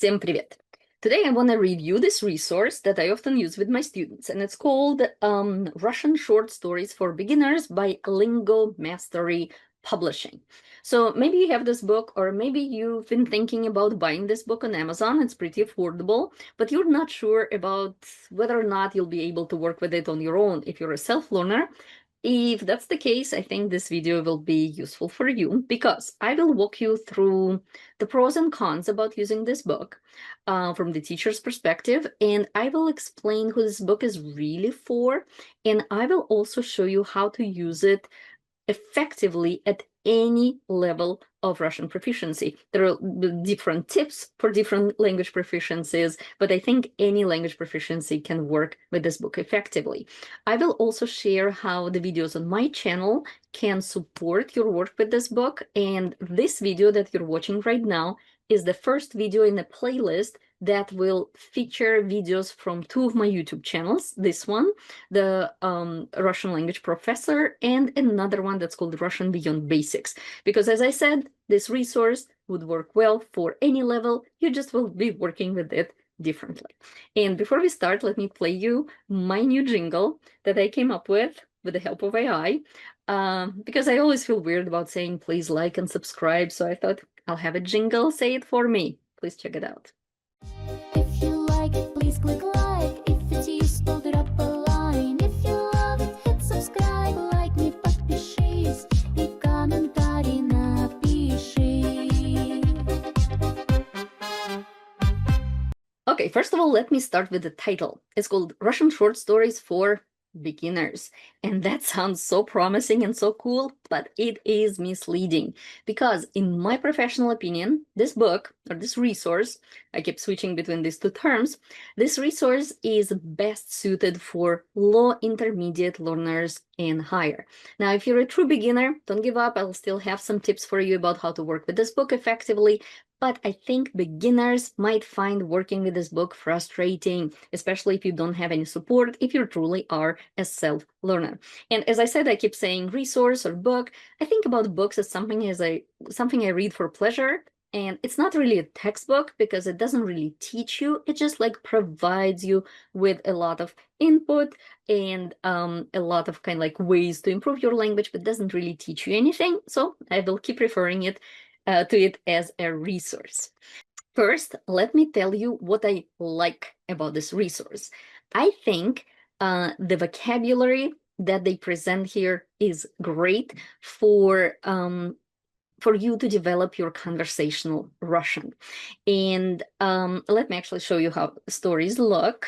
Всем привет! Today I want to review this resource that I often use with my students, and it's called Russian Short Stories for Beginners by LingoMastery Publishing. So maybe you have this book, or maybe you've been thinking about buying this book on Amazon. It's pretty affordable, but you're not sure about whether or not you'll be able to work with it on your own if you're a self-learner. If that's the case, I think this video will be useful for you because I will walk you through the pros and cons about using this book from the teacher's perspective, and I will explain who this book is really for, and I will also show you how to use it effectively at any level of Russian proficiency. There are different tips for different language proficiencies, but I think any language proficiency can work with this book effectively. I will also share how the videos on my channel can support your work with this book, and this video that you're watching right now is the first video in a playlist that will feature videos from two of my YouTube channels. This one, the Russian language professor, and another one that's called Russian Beyond Basics. Because as I said, this resource would work well for any level. You just will be working with it differently. And before we start, let me play you my new jingle that I came up with the help of AI, because I always feel weird about saying please like and subscribe. So I thought I'll have a jingle say it for me. Please check it out. If you like it, please click like. If it's useful, drop a line. If you love it, hit subscribe. Like me, подпишись и комментарий напиши. Okay, first of all, let me start with the title. It's called Russian Short Stories for Beginners. And that sounds so promising and so cool, but it is misleading because in my professional opinion, this book or this resource, I keep switching between these two terms, this resource is best suited for low intermediate learners and higher. Now, if you're a true beginner, don't give up. I'll still have some tips for you about how to work with this book effectively. But I think beginners might find working with this book frustrating, especially if you don't have any support, if you truly are a self-learner. And as I said, I keep saying resource or book. I think about books as something I read for pleasure. And it's not really a textbook because it doesn't really teach you. It just like provides you with a lot of input and a lot of kind of like ways to improve your language, but doesn't really teach you anything. So I will keep referring to it as a resource. First, let me tell you what I like about this resource. I think the vocabulary that they present here is great for you to develop your conversational Russian. And let me actually show you how stories look.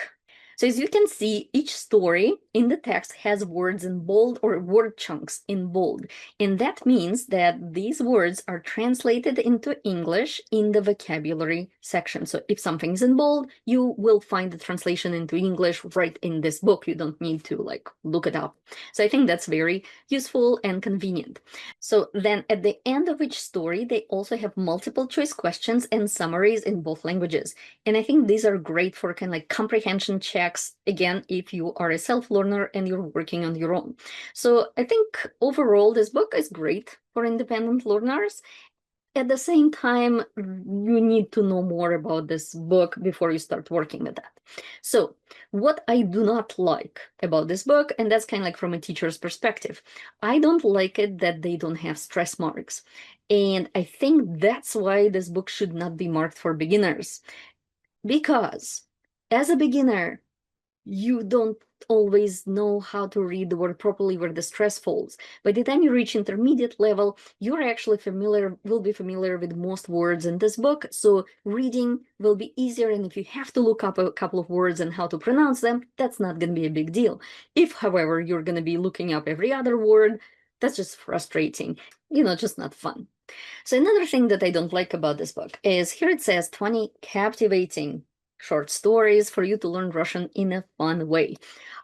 So as you can see, each story in the text has words in bold or word chunks in bold. And that means that these words are translated into English in the vocabulary section. So if something is in bold, you will find the translation into English right in this book. You don't need to like look it up. So I think that's very useful and convenient. So then at the end of each story, they also have multiple choice questions and summaries in both languages. And I think these are great for kind of like comprehension checks, again, if you are a self-learner and you're working on your own. So I think overall, this book is great for independent learners. At the same time, you need to know more about this book before you start working with that. So what I do not like about this book, and that's kind of like from a teacher's perspective, I don't like it that they don't have stress marks. And I think that's why this book should not be marked for beginners. Because as a beginner, you don't always know how to read the word properly where the stress falls. By the time you reach intermediate level, you're actually will be familiar with most words in this book. So reading will be easier. And if you have to look up a couple of words and how to pronounce them, that's not going to be a big deal. If, however, you're going to be looking up every other word, that's just frustrating, just not fun. So another thing that I don't like about this book is here it says 20 captivating short stories for you to learn Russian in a fun way.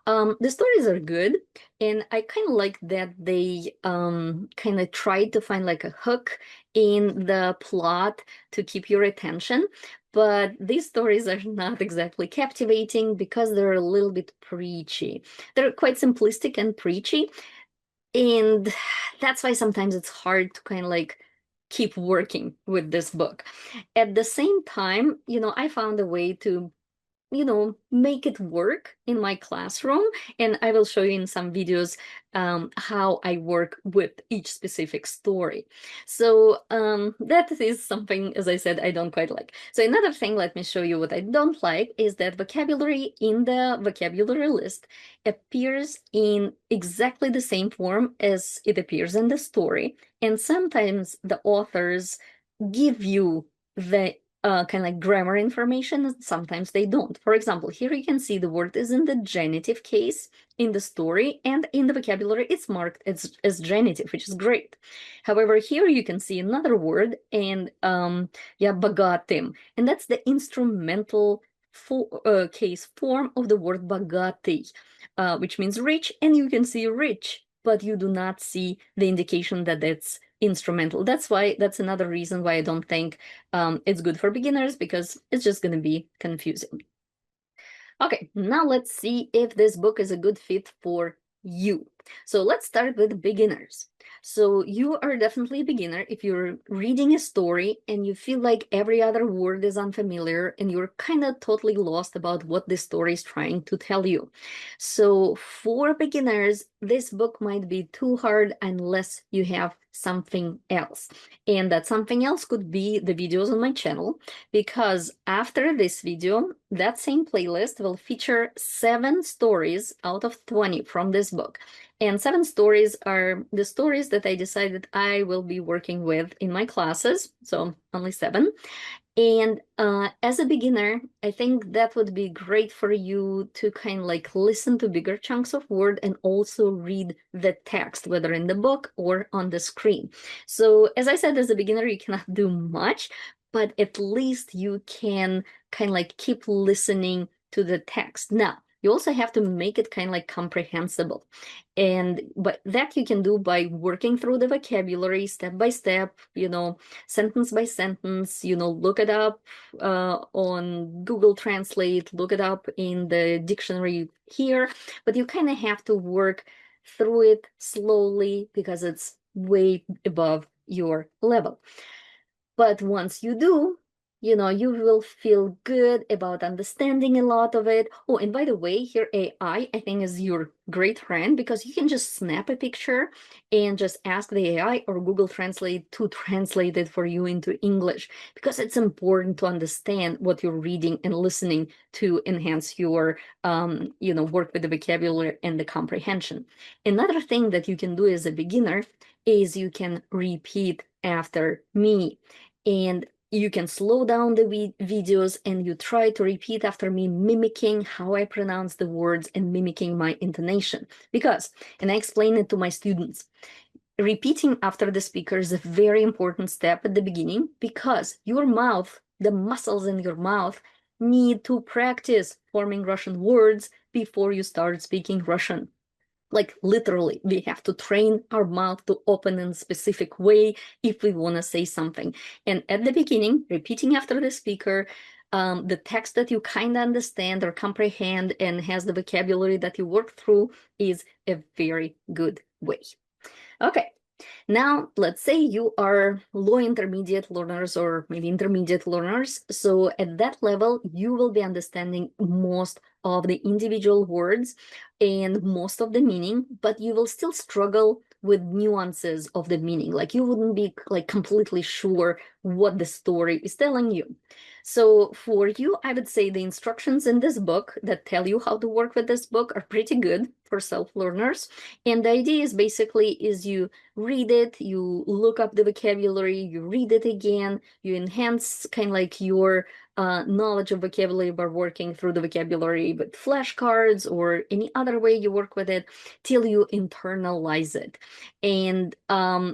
The stories are good, and I kind of like that they kind of tried to find like a hook in the plot to keep your attention. But these stories are not exactly captivating because they're a little bit preachy. They're quite simplistic and preachy, and that's why sometimes it's hard to kind of like keep working with this book. At the same time, I found a way to make it work in my classroom. And I will show you in some videos how I work with each specific story. So that is something, as I said, I don't quite like. So another thing, let me show you what I don't like, is that vocabulary in the vocabulary list appears in exactly the same form as it appears in the story. And sometimes the authors give you the kind of like grammar information, and sometimes they don't. For example, here you can see the word is in the genitive case in the story, and in the vocabulary it's marked as genitive, which is great. However, here you can see another word, and yeah, bogatim, and that's the instrumental case form of the word bogатый, which means rich, and you can see rich, but you do not see the indication that it's instrumental. That's another reason why I don't think it's good for beginners, because it's just going to be confusing. Okay, now let's see if this book is a good fit for you. So let's start with beginners. So you are definitely a beginner if you're reading a story and you feel like every other word is unfamiliar and you're kind of totally lost about what this story is trying to tell you. So for beginners, this book might be too hard unless you have something else. And that something else could be the videos on my channel, because after this video, that same playlist will feature 7 stories out of 20 from this book. And 7 stories are the stories that I decided I will be working with in my classes, so only 7. And as a beginner, I think that would be great for you to kind of like listen to bigger chunks of word and also read the text, whether in the book or on the screen. So as I said, as a beginner, you cannot do much, but at least you can kind of like keep listening to the text. Now, you also have to make it kind of like comprehensible. But that you can do by working through the vocabulary step by step, sentence by sentence, look it up on Google Translate, look it up in the dictionary here, but you kind of have to work through it slowly because it's way above your level. But once you do, you will feel good about understanding a lot of it. Oh, and by the way, here AI, I think, is your great friend, because you can just snap a picture and just ask the AI or Google Translate to translate it for you into English, because it's important to understand what you're reading and listening to enhance your, work with the vocabulary and the comprehension. Another thing that you can do as a beginner is you can repeat after me. And you can slow down the videos and you try to repeat after me, mimicking how I pronounce the words and mimicking my intonation. And I explain it to my students, repeating after the speaker is a very important step at the beginning, because your mouth, the muscles in your mouth, need to practice forming Russian words before you start speaking Russian. Like literally, we have to train our mouth to open in a specific way if we want to say something. And at the beginning, repeating after the speaker, the text that you kind of understand or comprehend and has the vocabulary that you work through is a very good way. Okay. Now, let's say you are low intermediate learners or maybe intermediate learners. So at that level, you will be understanding most of the individual words and most of the meaning, but you will still struggle with nuances of the meaning. Like you wouldn't be like completely sure what the story is telling you. So for you, I would say the instructions in this book that tell you how to work with this book are pretty good for self-learners. And the idea is basically you read it, you look up the vocabulary, you read it again, you enhance kind of like your knowledge of vocabulary by working through the vocabulary with flashcards or any other way you work with it till you internalize it. And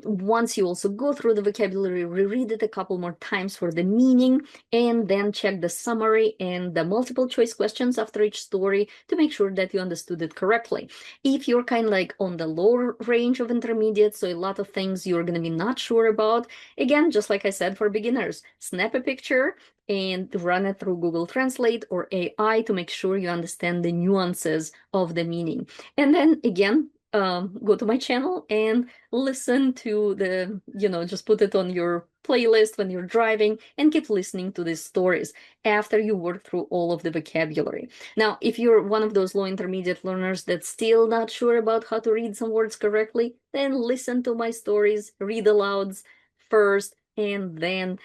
once you also go through the vocabulary, reread it a couple more times for the meaning, and then check the summary and the multiple choice questions after each story to make sure that you understood it correctly. If you're kind of like on the lower range of intermediate, so a lot of things you're going to be not sure about, again, just like I said for beginners, snap a picture and run it through Google Translate or AI to make sure you understand the nuances of the meaning. And then again, go to my channel and listen to the, just put it on your playlist when you're driving and keep listening to these stories after you work through all of the vocabulary. Now, if you're one of those low intermediate learners that's still not sure about how to read some words correctly, then listen to my stories, read alouds first, and then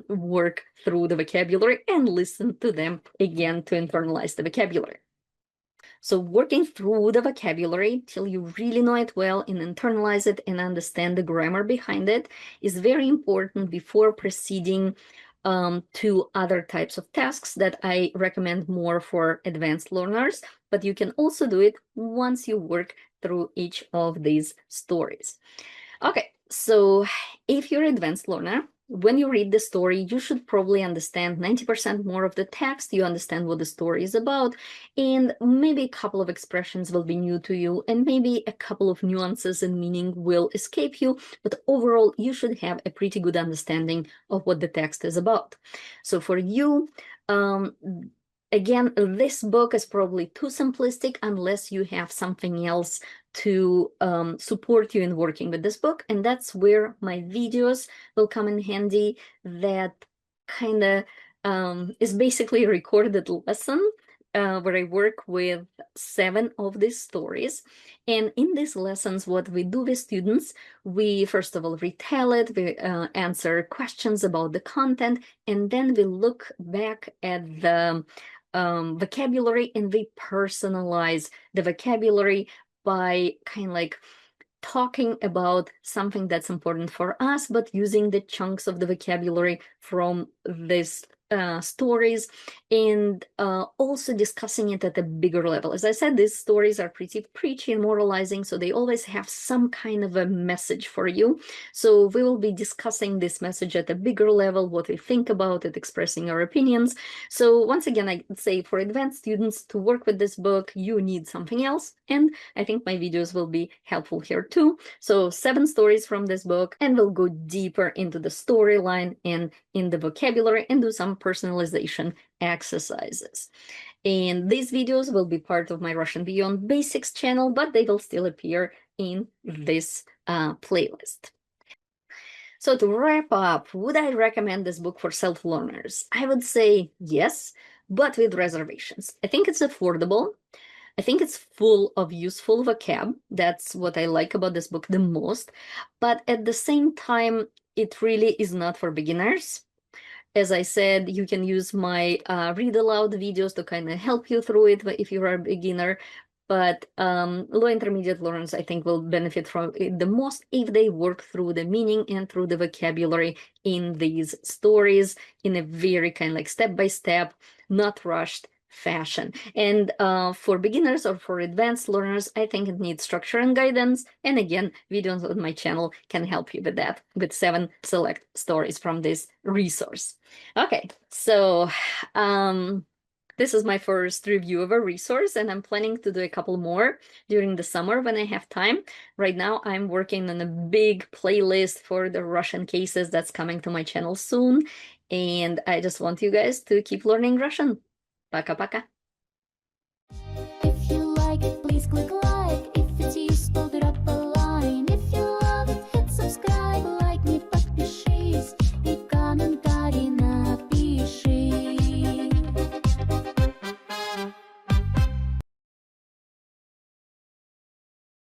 work through the vocabulary and listen to them again to internalize the vocabulary. So working through the vocabulary till you really know it well and internalize it and understand the grammar behind it is very important before proceeding to other types of tasks that I recommend more for advanced learners, but you can also do it once you work through each of these stories. Okay, so if you're an advanced learner, when you read the story, you should probably understand 90% more of the text. You understand what the story is about, and maybe a couple of expressions will be new to you, and maybe a couple of nuances and meaning will escape you. But overall, you should have a pretty good understanding of what the text is about. So for you, again, this book is probably too simplistic unless you have something else to support you in working with this book. And that's where my videos will come in handy. That kind of is basically a recorded lesson where I work with 7 of these stories. And in these lessons, what we do with students, we first of all retell it, we answer questions about the content, and then we look back at the vocabulary and we personalize the vocabulary by kind of like talking about something that's important for us, but using the chunks of the vocabulary from these stories, and also discussing it at a bigger level. As I said, these stories are pretty preachy and moralizing, so they always have some kind of a message for you. So we will be discussing this message at a bigger level, what we think about it, expressing our opinions. So once again, I say for advanced students to work with this book, you need something else, and I think my videos will be helpful here too. So 7 stories from this book, and we'll go deeper into the storyline and in the vocabulary and do some personalization exercises. And these videos will be part of my Russian Beyond Basics channel, but they will still appear in this playlist. So to wrap up, would I recommend this book for self-learners? I would say yes, but with reservations. I think it's affordable. I think it's full of useful vocab. That's what I like about this book the most. But at the same time, it really is not for beginners. As I said, you can use my read aloud videos to kind of help you through it if you're a beginner. But low intermediate learners, I think, will benefit from it the most if they work through the meaning and through the vocabulary in these stories in a very kind of like step-by-step, not rushed fashion. And for beginners or for advanced learners, I think it needs structure and guidance. And again, videos on my channel can help you with that, with 7 select stories from this resource. Okay, so this is my first review of a resource, and I'm planning to do a couple more during the summer when I have time. Right now, I'm working on a big playlist for the Russian cases that's coming to my channel soon, and I just want you guys to keep learning Russian. Пока-пока.